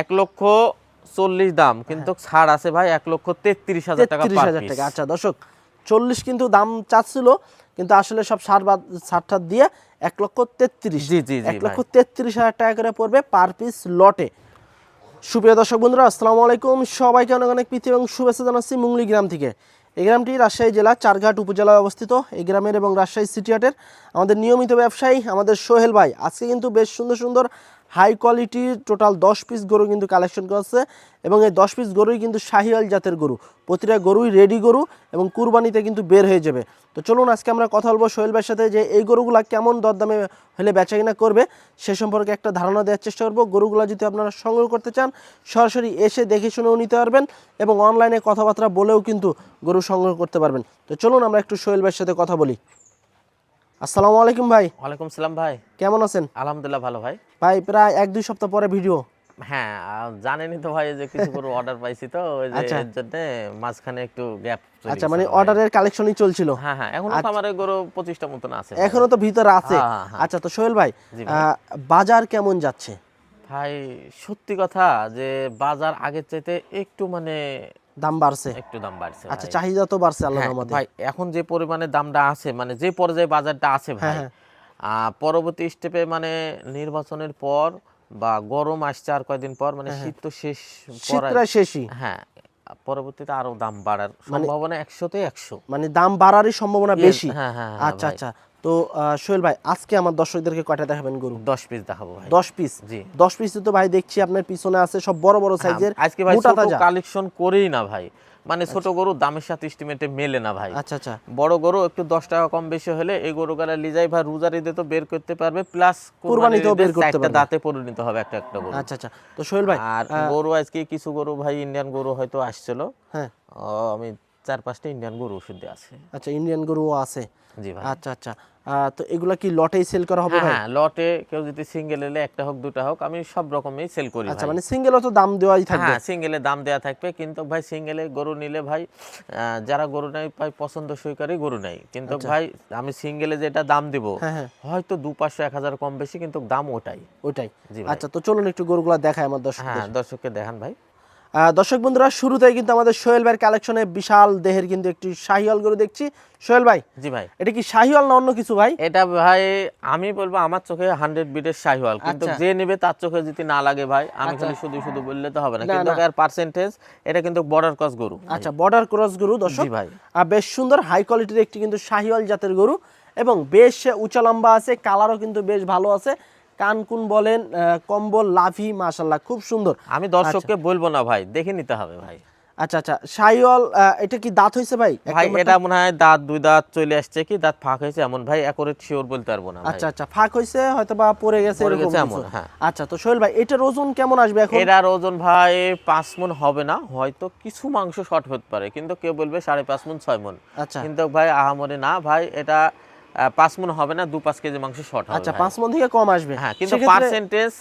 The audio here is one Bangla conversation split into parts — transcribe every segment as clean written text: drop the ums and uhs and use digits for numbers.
1,40,000 দাম, কিন্তু ছাড় আছে ভাই 1,33,000 টাকা পার 33,000 পিস। টাকা। আচ্ছা দর্শক, 40 কিন্তু দাম চাচ্ছিল, কিন্তু আসলে সব ছাড় দিয়ে 1,33,000, জি জি জি ভাই। 1,33,000 টাকা করে পড়বে পার পিস লটে। সুপ্রিয় দর্শক বন্ধুরা, আসসালামু আলাইকুম। সবাইকে অনেক অনেক প্রীতি এবং শুভেচ্ছা জানাচ্ছি মুংলি গ্রাম থেকে। এই গ্রামটি রাজশাহী জেলা চারঘাট উপজেলায় অবস্থিত। এই গ্রামের এবং রাজশাহী সিটি হাটের আমাদের নিয়মিত ব্যবসায়ী আমাদের সোহেল ভাই আজকে কিন্তু বেশ সুন্দর সুন্দর হাই কোয়ালিটির টোটাল 10 পিস গরু কিন্তু কালেকশন করেছে, এবং এই 10 পিস গরুই কিন্তু শাহিওয়াল জাতের গরু। প্রতিটা গরুই রেডি গরু এবং কুরবানিতে কিন্তু বের হয়ে যাবে। তো চলুন আজকে আমরা কথা বলবো সোহেল ভাইয়ের সাথে যে এই গরুগুলা কেমন দরদামে হলে বেচাকিনা করবে সে সম্পর্কে একটা ধারণা দেওয়ার চেষ্টা করবো। গরুগুলা যদি আপনারা সংগ্রহ করতে চান সরাসরি এসে দেখে শুনেও নিতে পারবেন, এবং অনলাইনে কথাবার্তা বলেও কিন্তু গরু সংগ্রহ করতে পারবেন। তো চলুন আমরা একটু সোহেল ভাইয়ের সাথে কথা বলি। আসসালামু আলাইকুম ভাই। ওয়ালাইকুম সালাম ভাই। কেমন আছেন? আলহামদুলিল্লাহ ভালো ভাই। ভাই প্রায় 1-2 সপ্তাহ পরে ভিডিও। হ্যাঁ, জানেনই তো ভাই যে কিছু গরু অর্ডার পাইছি, তো ওই যে এর জন্য মাঝখানে একটু গ্যাপ চলে আচ্ছা, গেছে মানে ভাই। অর্ডারের কালেকশনই চলছিল। হ্যাঁ হ্যাঁ, এখনো তো আমার গরু 25টা মতন আছে ভাই। এখনো তো ভিতরে আছে। হ্যাঁ, হ্যাঁ, হ্যাঁ। আচ্ছা, তো সোহেল ভাই জি ভাই। বাজার কেমন যাচ্ছে? ভাই সত্যি কথা যে বাজার আগের চাইতে একটু মানে দাম বাড়ছে? একটু দাম বাড়ছে আচ্ছা, ভাই। চাহিদা তো বাড়ছে আল্লাহর হ্যাঁ রহমতে। ভাই, এখন যে পরিমাণে দামটা আছে, মানে যে পর্যায়ে বাজারটা আছে ভাই, হ্যাঁ। পরবর্তী স্টেপে মানে নির্বাচনের পর বা গরম আসছে আর কয়দিন পর, মানে শীত তো শেষ শীত প্রায় শেষই। হ্যাঁ, পরবর্তীতে আরো দাম বাড়ার সম্ভাবনা 100-তে 100। মানে দাম বাড়ারই সম্ভাবনা বেশি। হ্যাঁ হ্যাঁ আচ্ছা ভাই। আচ্ছা, তো সোহেল ভাই আজকে আমার দর্শকদেরকে কয়টা দেখাবেন গরু? 10 পিস দেখাবো ভাই। 10 পিস? জি। 10 পিস তো ভাই দেখছি আপনার পিছনে আছে সব বড় বড় সাইজের, আজকে ভাই মোটা ছোট তাজা। কালেকশন করেই না ভাই, মানে ছোট গরু দামের সাথে এস্টিমেটে মেলে না ভাই। আচ্ছা আচ্ছা, বড় গরু একটু 10 টাকা কম বেশি হলে এই গরুগুলা লিজাই ভাই রোজার ঈদে তো বের করতে পারবে, প্লাস কুরবানিতেও বের করতে একটা পারবে। দাঁতে পরিণত হবে একটা একটা গরু। আচ্ছা আচ্ছা, তো সোহেল ভাই আর গরু আজকে কিছু গরু ভাই ইন্ডিয়ান গরু হয়তো আসছিল। হ্যাঁ। আমি 4-5টা ইন্ডিয়ান গরু ওষুধ দিয়ে আছে। আচ্ছা, ইন্ডিয়ান গরুও আছে? জি ভাই। আচ্ছা আচ্ছা, তো এগুলা কি লটেই সেল করা হবে ভাই? হ্যাঁ, লটে কেউ যদি সিঙ্গেল এলে একটা হোক দুটা হোক, আমি সব রকমই সেল করি আচ্ছা, ভাই। মানে সিঙ্গেলও তো দাম দেওয়াই থাকবে? হ্যাঁ, সিঙ্গেলে দাম দেয়া থাকবে, কিন্তু ভাই সিঙ্গেলে গরু নিলে ভাই যারা গরু নেয় ভাই পছন্দ সহকারে গরু নেয়, কিন্তু ভাই আমি সিঙ্গেলে যেটা দাম দিব হ্যাঁ। হয়তো 200-500-1000 কম বেশি, কিন্তু দাম ওটাই। ওইটাই? জি ভাই। আচ্ছা, তো চলুন একটু গরুগুলা দেখাই আমার দর্শকদের। হ্যাঁ, দর্শককে দেখান ভাই। দর্শক বন্ধুরা, শুরুতেই কিন্তু আমাদের সোহেল ভাইয়ের কালেকশনে বিশাল দেহের কিন্তু একটি শাহিওয়াল গরু দেখছি। সোহেল ভাই, জি ভাই। এটা কি শাহিওয়াল না অন্য কিছু ভাই? এটা ভাই আমি বলবো আমার চোখে 100 বিটের শাহিওয়াল, কিন্তু আচ্ছা। যে নেবে তার চোখে যদি না লাগে ভাই, আমি খালি শুধু শুধু বললে তো হবে না, না, কিন্তু না। এর পার্সেন্টেজ এটা কিন্তু বর্ডার ক্রস গরু ভাই। আচ্ছা, বর্ডার ক্রস গরু দর্শক। জি ভাই। বেশ সুন্দর হাই কোয়ালিটির একটি কিন্তু শাহিওয়াল জাতের গরু, এবং বেশ উঁচা লম্বা আছে, কালারও কিন্তু বেশ ভালো আছে। কানকুন বলেন, কম্বল, লাভি, মাশাআল্লাহ খুব সুন্দর। আমি দর্শককে বলবো না ভাই, দেখে নিতে হবে ভাই। আচ্ছা আচ্ছা, শাহিওয়াল এটা কি দাঁত হয়েছে ভাই? ভাই এটা মনে হয় দাঁত 2 দাঁত চলে আসছে, কি দাঁত ফাঁক হয়েছে এমন ভাই, অ্যাকুরেট শিওর বলতে পারবো না ভাই। আচ্ছা আচ্ছা, ফাঁক হয়েছে হয়তো বা পড়ে গেছে পড়ে এরকম গেছে কিছু। এমন, হ্যাঁ। আচ্ছা, তো সোহেল ভাই এটার ওজন কেমন আসবে এখন? এটার ওজন ভাই 5 মণ হবে না, হয়তো কিছু মাংস শর্ট হতে পারে, কিন্তু কেউ বলবে 5.5 মণ 6 মণ। আচ্ছা কিন্তু ভাই আহামরি না ভাই, এটা 5 মণ হবে না, 2-5 কেজি মাংস শর্ট হবে। আচ্ছা, ভাই 5 মণ থেকে কম আসবে। হ্যাঁ, কিন্তু পার্সেন্টেজ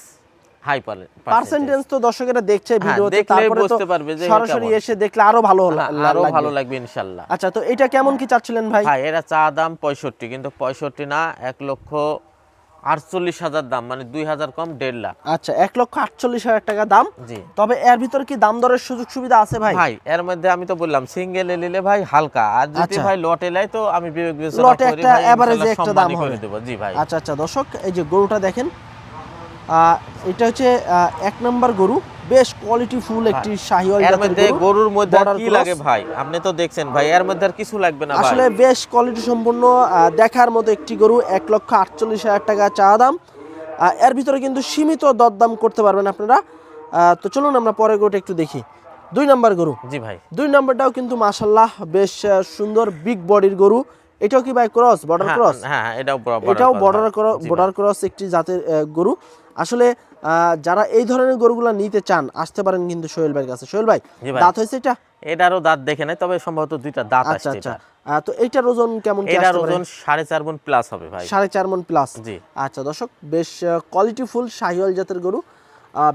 হাই পারে। পার্সেন্টেজ তো দর্শকেরা দেখছে ভিডিওতে, দেখলে তারপরে তো বুঝতে পারবে যে সরাসরি এসে দেখলে আরো ভালো আরো লাগবে। ভালো লাগবে ইনশাআল্লাহ। আচ্ছা, তো এটা কেমন কি চাচ্ছিলেন ভাই? ভাই এরা চা দাম 65, কিন্তু 65 না, 1,48,000 দাম, মানে 2,000 কম 1.5 লাখ। আচ্ছা, 1,48,000 টাকা দাম। জি। তবে এর ভিতর কি দাম দরের সুযোগ সুবিধা আছে ভাই? ভাই এর মধ্যে আমি তো বললাম সিঙ্গেল নিলে ভাই হালকা, আর যদি আচ্ছা। ভাই লটে লাই তো আমি বিবেক বিবেচনা লটে করি একটা ভাই, এভারেজে ইনশাআল্লাহ একটা দাম সম্মানই হবে। করে দেব। জি ভাই। আচ্ছা আচ্ছা দর্শক, এই যে গরুটা দেখেন, এটা হচ্ছে 1 নাম্বার গরু, বেশ কোয়ালিটি ফুল একটি শাহিওয়াল এর জাতের মধ্যে গরু। গরুর মধ্যে Border কি cross। লাগে ভাই, আপনি তো দেখছেন ভাই, এর মধ্যে আর কিছু লাগবে না ভাই। আসলে বেশ কোয়ালিটি সম্পন্ন, দেখার মতো একটি গরু। 1,48,000 টাকা চা দাম। এর ভিতরে কিন্তু সীমিত দরদাম করতে পারবেন আপনারা। তো চলুন আমরা পরের গরুটা একটু দেখি। 2 নাম্বার গরু। জি ভাই। 2 নাম্বারটাও কিন্তু মাশাআল্লাহ বেশ সুন্দর বিগ বডির গরু। এটাও কি ভাই ক্রস, বর্ডার ক্রস? হ্যাঁ হ্যাঁ, এটাও বর্ডার ক্রস একটি জাতের গরু। আসলে যারা এই ধরনের গরুগুলো নিতে চান আসতে পারেন কিন্তু সোহেল ভাইয়ের কাছে। সোহেল ভাই, দাঁত হয়েছে এটা? এটারও দাঁত দেখে নাই, তবে সম্ভবত 2টা দাঁত আচ্ছা আসছে। আচ্ছা, তো এইটার ওজন কেমন কি এটার আসতে পারে? ওজন 4.5 মণ প্লাস হবে ভাই। 4.5 মণ প্লাস? জি। আচ্ছা দর্শক, বেশ কোয়ালিটি ফুল শাহিওয়াল জাতের গরু।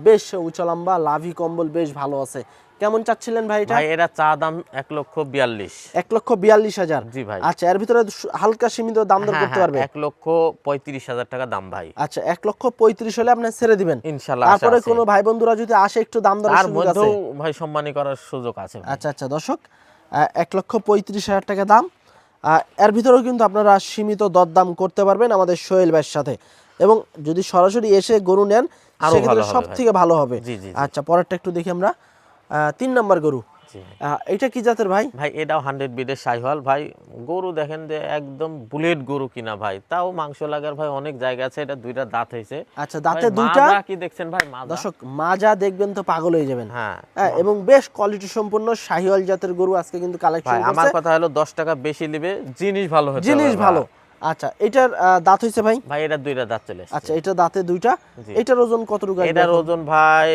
বেশ উঁচা লম্বা, লাভি কম্বল বেশ ভালো আছে। কেমন চাচ্ছিলেন ভাই এটা? ভাই এটা চা দাম 1,42,000। 1,42,000। জি ভাই। আচ্ছা, এর ভিতরে হালকা সীমিত দাম দর করতে পারবে? 1,35,000 টাকা দাম ভাই। আচ্ছা, 1,35,000 হলে আপনি ছেড়ে দিবেন ইনশাআল্লাহ। তারপরে কোনো ভাই বন্ধুরা যদি আসে একটু দাম দরের তার সুযোগ আছে? মধ্যেও ভাই সম্মানী করার সুযোগ আছে ভাই। আচ্ছা আচ্ছা দর্শক, 1,35,000 টাকা দাম। এর ভিতরেও কিন্তু আপনারা সীমিত দরদাম করতে পারবেন আমাদের সোহেল ভাইয়ের সাথে, এবং যদি সরাসরি এসে গরু নেন আরো সেক্ষেত্রে ভালো হবে সব ভাই। থেকে ভালো হবে। জি, জি, জি। আচ্ছা, পরেরটা একটু দেখি আমরা। 3 নম্বর গরু, জি ভাই। এটা কি জাতের ভাই? ভাই এটাও 100 বিডের শাহিওয়াল ভাই। গরু দেখেন যে একদম বুলেট গরু কিনা ভাই, তাও মাংস লাগার ভাই অনেক জায়গা আছে। এটা দুইটা দাঁত হয়েছে। আচ্ছা, দাঁতে ভাই, দুইটা। মাজা কি দেখছেন ভাই? মাজা দর্শক, মাজা দেখবেন তো পাগল হয়ে যাবেন। হ্যাঁ এবং বেশ কোয়ালিটি সম্পন্ন শাহিওয়াল জাতের গরু আজকে কিন্তু ভাই, কালেকশন আমার করছে। কথা হলো 10 টাকা বেশি নিবে, জিনিস ভালো হতে হবে জিনিস ভাই। ভালো। আচ্ছা, এটার দাঁত হইছে ভাই? ভাই এটা দুইটা দাঁত চলে এসেছে। আচ্ছা, এটা দাঁতে দুইটা। জি। এটার ওজন কতটুকু আসবে এটার এখন? ওজন ভাই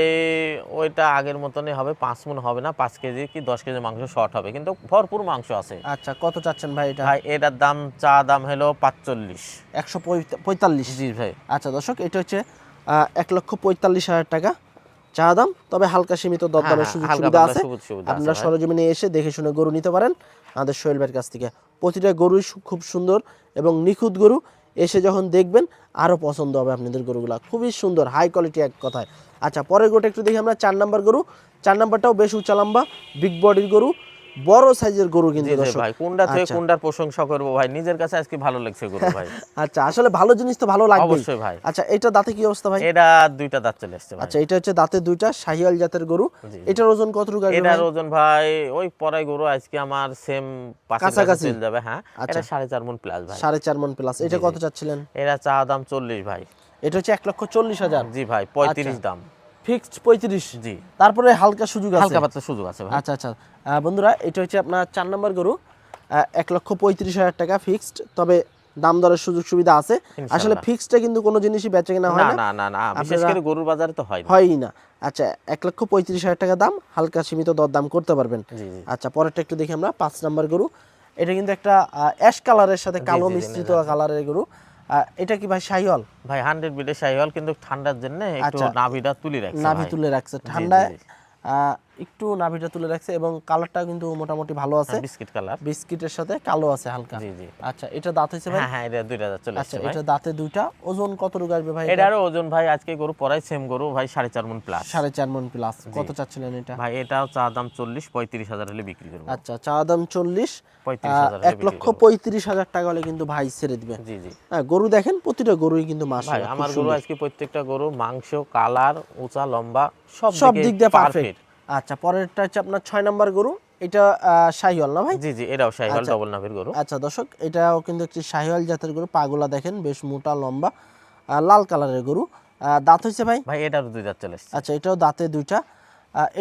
ওইটা আগের মতনই হবে, 5 মণ হবে না, 5 কেজি কি 10 কেজি মাংস শর্ট হবে, কিন্তু ভরপুর মাংস আছে। আচ্ছা, কত চাচ্ছেন ভাই এটা? ভাই এটার দাম চা দাম হলো 45। 145। জি ভাই। আচ্ছা দর্শক, এটা হচ্ছে 1,45,000 টাকা চা দাম, তবে হালকা সীমিত দরদামের হ্যাঁ, সুযোগ হালকা সুবিধা পাতলা আছে। সুযোগ সুবিধা আছে আপনারা ভাই। সরজমিনে এসে দেখে শুনে গরু নিতে পারেন আমাদের সোহেল ভাইয়ের কাছ থেকে। প্রতিটা গরুই খুব সুন্দর এবং নিখুঁত গরু। এসে যখন দেখবেন আরও পছন্দ হবে আপনাদের গরুগুলা, খুবই সুন্দর, হাই কোয়ালিটি এক কথায়। আচ্ছা, পরের গরুটা একটু দেখি আমরা। 4 নম্বর গরু। 4 নম্বরটাও বেশ উঁচা লম্বা, বিগ বডির গরু, বড় সাইজের গরু কিন্তু জি জি দর্শক। ভাই, কোনটা থেকে আচ্ছা। কোনটার প্রশংসা করবো ভাই, নিজের কাছে আজকে ভালো লাগছে গরু ভাই। আচ্ছা, আসলে ভালো জিনিস তো ভালো লাগবে। অবশ্যই ভাই। আচ্ছা, এটা দাঁতে কি অবস্থা ভাই? এটা দুইটা দাঁত চলে এসেছে ভাই। আচ্ছা, এটা হচ্ছে দাঁতে দুইটা, শাহিওয়াল জাতের গরু। জি। এটার ওজন কতটুকু আসবে এটার ভাই? ওজন ভাই ওই পরাই গরু আজকে আমার সেম কাছাকাছি চলে যাবে। হ্যাঁ, আচ্ছা। এটা 4.5 মণ প্লাস ভাই। 4.5 মণ প্লাস। এটা জি, কত জি। চাচ্ছিলেন? এরা চা দাম 40 ভাই। এটা হচ্ছে 1,40,000। জি ভাই, 35 দাম। ফিক্সড 35। জি। তারপরে হালকা সুযোগ আছে? হালকা পাতলা সুযোগ আছে ভাই। আচ্ছা আচ্ছা বন্ধুরা, এটা হচ্ছে আপনার 4 নম্বর গরু। 1,35,000 টাকা ফিক্সড, তবে দাম দরের সুযোগ সুবিধা আছে। আসলে ইনশাআল্লাহ। ফিক্সডে কিন্তু কোনো জিনিসই বেচা কেনা হয় না না। না না না, বিশেষ আপনারা- করে গরুর বাজারে তো হয় না। হয়ই না। আচ্ছা, 1,35,000 টাকা দাম, হালকা সীমিত দরদাম করতে পারবেন। জি জি। আচ্ছা, পরেরটা একটু দেখি আমরা। 5 নম্বর গরু। এটা কিন্তু একটা অ্যাশ কালারের সাথে কালো জি, জি, মিশ্রিত জি। কালারের গরু। এটা কি ভাই শাহিওয়াল? ভাই 100 বিডের শাহিওয়াল, কিন্তু ঠান্ডার জন্য একটু আচ্ছা। নাভিটা তুলে রাখছে নাভি ভাই। তুলে রাখছে জি, ঠান্ডায়, জি, জি। একটু নাভিটা তুলে রাখছে, এবং কালারটা কিন্তু মোটামুটি ভালো আছে। হ্যাঁ, বিস্কিট কালার। বিস্কিটের সাথে কালো আছে হালকা। জি, জি। আচ্ছা, এটা দাঁত হয়েছে ভাই? হ্যাঁ হ্যাঁ, এটা দুইটা দাঁত চলে আচ্ছা, এসেছে ভাই। এটা দাঁতে দুইটা। ওজন কতটুকু আসবে ভাই? এটারও ওজন ভাই আজকে গরু পরাই সেম গরু ভাই, 4.5 মণ প্লাস। 4.5 মণ প্লাস। কত চাচ্ছিলেন এটা? ভাই এটাও চা দাম 40, 35,000 হলে বিক্রি করবো। আচ্ছা, চা দাম 40, 35,000 1,35,000 টাকা হলে কিন্তু ভাই ছেড়ে দিবে। জি জি। হ্যাঁ, গরু দেখেন প্রতিটা গরুই কিন্তু ভাই মাশাআল্লাহ আমার গরু আজকে প্রত্যেকটা গরু মাংস, কালার, উঁচা লম্বা সব দিক দিয়ে পারফেক্ট। আচ্ছা, পরেরটা হচ্ছে আপনার 6 নাম্বার গরু। এটা শাহিওয়াল না ভাই? জি জি, এটাও শাহিওয়াল ডবল নাভের গরু। আচ্ছা দর্শক, এটাও কিন্তু একটি শাহিওয়াল জাতের গরু। পাগুলা দেখেন বেশ মোটা লম্বা, লাল কালারের গরু। দাঁত হয়েছে ভাই? ভাই এটারও দুই দাঁত চলে এসেছে। আচ্ছা, এটাও দাঁতে দুইটা।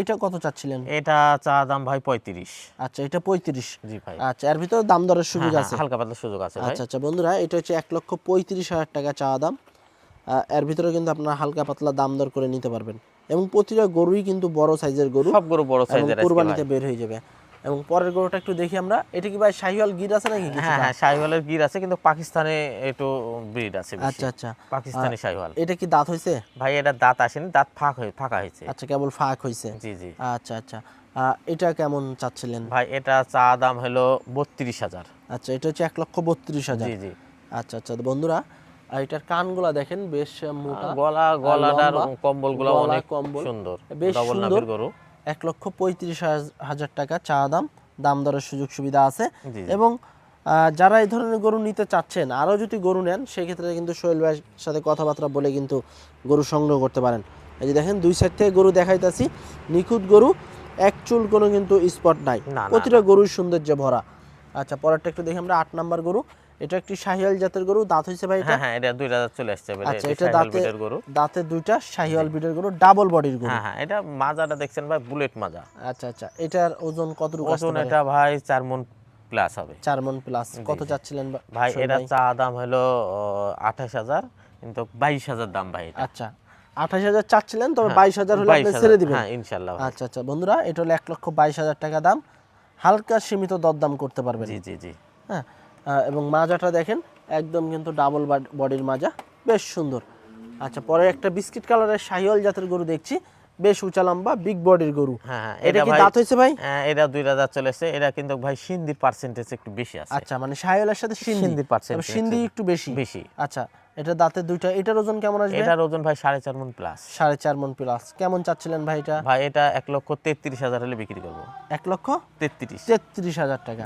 এটা কত চাচ্ছিলেন? এটা চা দাম ভাই 35। আচ্ছা, এটা 35। জি ভাই। আচ্ছা, এর ভিতরে দাম দরের সুযোগ হ্যাঁ, আছে? হালকা পাতলা সুযোগ আছে ভাই। আচ্ছা আচ্ছা বন্ধুরা, এটা হচ্ছে 1,35,000 টাকা চা দাম। এর ভিতরে কিন্তু আপনারা হালকা পাতলা দাম দর করে নিতে পারবেন, এবং প্রতিটা গরুই কিন্তু বড় সাইজের গরু, সব গরু বড় এবং সাইজের আজকে কুরবানিতে ভাই। বের হয়ে যাবে। এবং পরের গরুটা একটু দেখি আমরা। এটা কি ভাই শাহিওয়াল গির আছে নাকি হ্যাঁ কিছুটা? হ্যাঁ, শাহিওয়ালের গির আছে, কিন্তু পাকিস্তানে একটু ব্রিড আছে বেশি। আচ্ছা আচ্ছা, পাকিস্তানি শাহিওয়াল। এটা কি দাঁত হয়েছে? ভাই এটা দাঁত আসেনি, দাঁত ফাঁকা হয়েছে। আচ্ছা, কেবল ফাঁক হয়েছে। জি জি। আচ্ছা আচ্ছা, এটা কেমন চাচ্ছিলেন? ভাই এটা চা দাম হলো 32,000। আচ্ছা, এটা হচ্ছে 1,32,000। জি জি। আচ্ছা আচ্ছা বন্ধুরা, এটার কানগুলা দেখেন বেশ মোটা, গলাটার লম্বা, কম্বলগুলো গলা, অনেক কম্বল সুন্দর, বেশ ডবল সুন্দর। নাভের গরু। 1,35,000 টাকা চা দাম, দাম দরের সুযোগ সুবিধা আছে। জি, জি। এবং যারা এই ধরনের গরু নিতে চাচ্ছেন, আরও যদি গরু নেন, সেক্ষেত্রে কিন্তু সোহেল ভাইয়ের সাথে কথাবার্তা বলে কিন্তু গরু সংগ্রহ করতে পারেন। এই যে দেখেন, দুই সাইড থেকে গরু দেখাইতেছি, নিখুঁত গরু, এক চুল কোনো কিন্তু স্পট নাই, না, না, প্রতিটা গরুর সৌন্দর্যে ভরা। আচ্ছা, পরেরটা একটু দেখি আমরা। 8 নাম্বার গরু। এটা একটি শাহিওয়াল জাতের গরু। দাঁত হয়েছে ভাই এটা? হ্যাঁ হ্যাঁ, এটা দুইটা দাঁত চলে আসছে। আচ্ছা, এটা শাহিওয়াল দাঁতে ব্রিডের গরু। দাঁতে দুইটা, শাহিওয়াল ব্রিডের গরু, ডাবল বডির গরু। হ্যাঁ হ্যাঁ, এটা মাজাটা দেখছেন ভাই, বুলেট মাজা। আচ্ছা আচ্ছা, এটার ওজন কতটুকু আসতে ওজন পারে? এটা ভাই 4 মণ প্লাস হবে। 4 মণ প্লাস। কত চাচ্ছিলেন ভাই সোহেল এটা ভাই? চা দাম হলো 28,000, কিন্তু 22,000 দাম ভাই এটা। আচ্ছা, 28,000 চাচ্ছিলেন, তবে 22,000 হলে আপনি ছেড়ে দিবেন? হ্যাঁ ইনশাআল্লাহ ভাই। আচ্ছা আচ্ছা বন্ধুরা, এটা হলো 1,22,000 টাকা দাম, হালকা সীমিত দরদাম করতে পারবেন। জি জি জি। হ্যাঁ, এবং মাজাটা দেখেন একদম কিন্তু ডাবল বডির মাজা, বেশ সুন্দর। আচ্ছা, পরে একটা বিস্কিট কালারের শাহিওয়াল জাতের গরু দেখছি, বেশ উঁচা লম্বা বিগ বডির গরু। হ্যাঁ এটা কি দাঁত হয়েছে ভাই? এটা 2টা দাঁত চলেছে। এটা কিন্তু ভাই সিন্ধির পার্সেন্টেজ একটু বেশি আছে। আচ্ছা, মানে শাহিওয়ালের সাথে সিন্ধির পার্সেন্টেজ সিন্ধি একটু বেশি বেশি। আচ্ছা, এটা দাঁতের দুইটা, এটার ওজন কেমন আসবে? এটার ওজন ভাই 4.5 মণ প্লাস। 4.5 মণ প্লাস। কেমন চাচ্ছিলেন ভাই এটা? ভাই এটা 1,33,000 হলে বিক্রি করব। 1,33,000 টাকা।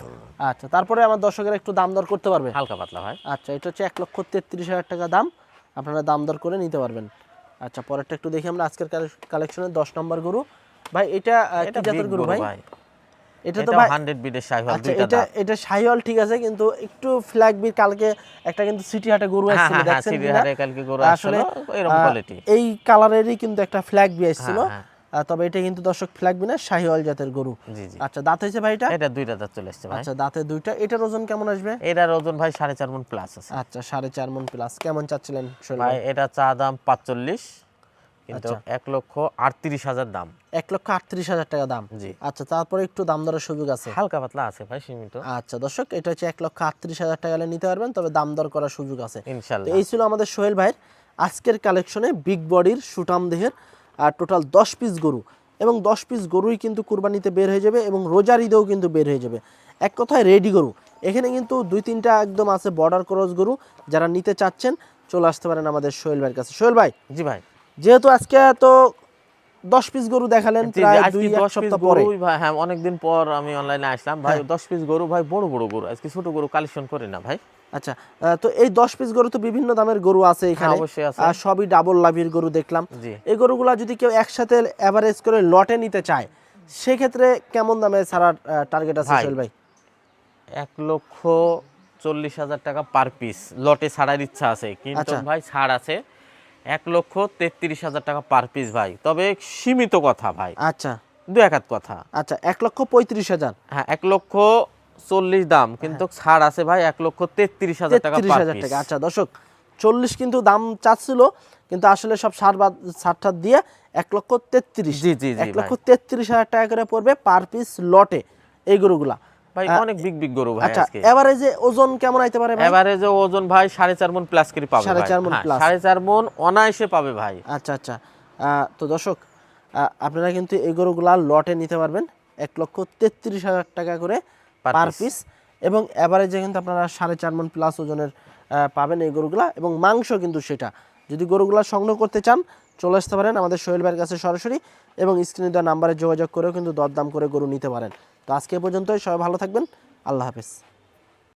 আচ্ছা, তারপরে আমার দর্শকেরা একটু দাম দর করতে পারবে? হালকা পাতলা ভাই। আচ্ছা, এটা হচ্ছে 1,33,000 টাকা দাম, আপনারা দাম দর করে নিতে পারবেন। আচ্ছা, পরেরটা একটু দেখি আমরা আজকের কালেকশনের 10 নম্বর গরু। ভাই এটা কি জাতের গরু ভাই? এটা তো ভাই 100 বিডের শাহিওয়াল, আচ্ছা, দুইটা দাঁত। এটা শাহিওয়াল ঠিক আছে, কিন্তু একটু ফ্ল্যাগ বিট কালকে একটা কিন্তু সিটি হাটে গরু আসছিল, দেখছেন সিটি কিনা? হাটে কালকে গরু আসলে এরকম কোয়ালিটি। এই কালারেরই কিন্তু একটা ফ্ল্যাগ বি আসছিল, তবে এটা কিন্তু দর্শক ফ্ল্যাগ বি না, শাহিওয়াল জাতের গরু। জি জি। আচ্ছা, দাঁত হয়েছে ভাই এটা? এটা 2টা দাঁত চলে আসছে ভাই। আচ্ছা, দাঁতে দুইটা। এটার ওজন কেমন আসবে? এটার ওজন ভাই 4.5 মণ প্লাস আছে। আচ্ছা, 4.5 মণ প্লাস। কেমন চাচ্ছিলেন ভাই? এটা চা দাম 45, কিন্তু 1,38,000 দাম। 1,38,000 টাকা দাম। জি। আচ্ছা, তারপরে একটু দাম দরের সুযোগ আছে? হালকা পাতলা আছে ভাই, সীমিত। আচ্ছা দর্শক, এটা হচ্ছে 1,38,000 টাকা হলে নিতে পারবেন, তবে দাম দর করার সুযোগ আছে তো। ইনশাআল্লাহ। এই ছিল আমাদের সোহেল ভাইয়ের আজকের কালেকশনে বিগ বডির সুটাম দেহের আর টোটাল 10 পিস গরু, এবং 10 পিস গরুই কিন্তু কুরবানিতে বের হয়ে যাবে এবং রোজার ঈদেও কিন্তু বের হয়ে যাবে। এক কথায় রেডি গরু। এখানে কিন্তু 2-3টা একদম আছে বর্ডার ক্রস গরু, যারা নিতে চাচ্ছেন চলে আসতে পারেন আমাদের সোহেল ভাইয়ের কাছে। সোহেল ভাই, জি ভাই, যেহেতু আজকে তো 10 পিস গরু দেখালেন প্রায় 2-1 সপ্তাহ পরে, ভাই হ্যাঁ অনেকদিন পর আমি অনলাইনে আসলাম ভাই। 10 পিস গরু ভাই, বড় বড় গরু, আজকে ছোট গরু কালেকশন করি না ভাই। আচ্ছা, তো এই 10 পিস গরু তো বিভিন্ন দামের গরু আছে এখানে, অবশ্যই আছে। আর সবই ডাবল লাভির গরু দেখলাম। জি। এই গরুগুলা যদি কেউ একসাথে এভারেজ করে লটে নিতে চায়, সেক্ষেত্রে কেমন দামে ছাড়ার টার্গেট আছে সোহেল ভাই? 1,40,000 টাকা পার পিস লটে ছাড়ার ইচ্ছা আছে, কিন্তু ভাই ছাড় আছে 1,33,000 টাকা পার পিস ভাই, তবে সীমিত কথা ভাই। আচ্ছা, 2-1 কথা। আচ্ছা, 1,35,000। হ্যাঁ, 1,40,000 দাম, কিন্তু ছাড় আছে ভাই 1,33,000 টাকা পার পিস। আচ্ছা দর্শক, 40 কিন্তু দাম চাচ্ছিল, কিন্তু আসলে সব ছাড় দিয়ে 1,33,000। জি জি জি, 1,33,000 টাকা করে পড়বে পার পিস লটে এই গরুগুলা ভাই। অনেক বিগ বিগ গরু ভাই। আচ্ছা, আজকে এভারেজে ওজন কেমন আইতে পারে ভাই? এভারেজে ওজন ভাই 4.5 মণ প্লাস করে পাবে ভাই। 4.5 মণ প্লাস। 4.5 মণ অনায়াসে পাবে ভাই। আচ্ছা আচ্ছা, তো দর্শক, আপনারা কিন্তু এই গরুগুলা লটে নিতে পারবেন 1,33,000 টাকা করে পার পিস, এবং এভারেজে কিন্তু আপনারা 4.5 মণ প্লাস ওজনের পাবেন এই গরুগুলা, এবং মাংস কিন্তু সেটা। যদি গরুগুলা সংগ্রহ করতে চান চলে আসতে পারেন আমাদের সোহেল ভাইয়ের কাছে সরাসরি, এবং স্ক্রিনে দেওয়া নাম্বারে যোগাযোগ করেও কিন্তু দরদাম করে গরু নিতে পারেন। তো আজকে পর্যন্তই, সবাই ভালো থাকবেন, আল্লাহ হাফেজ।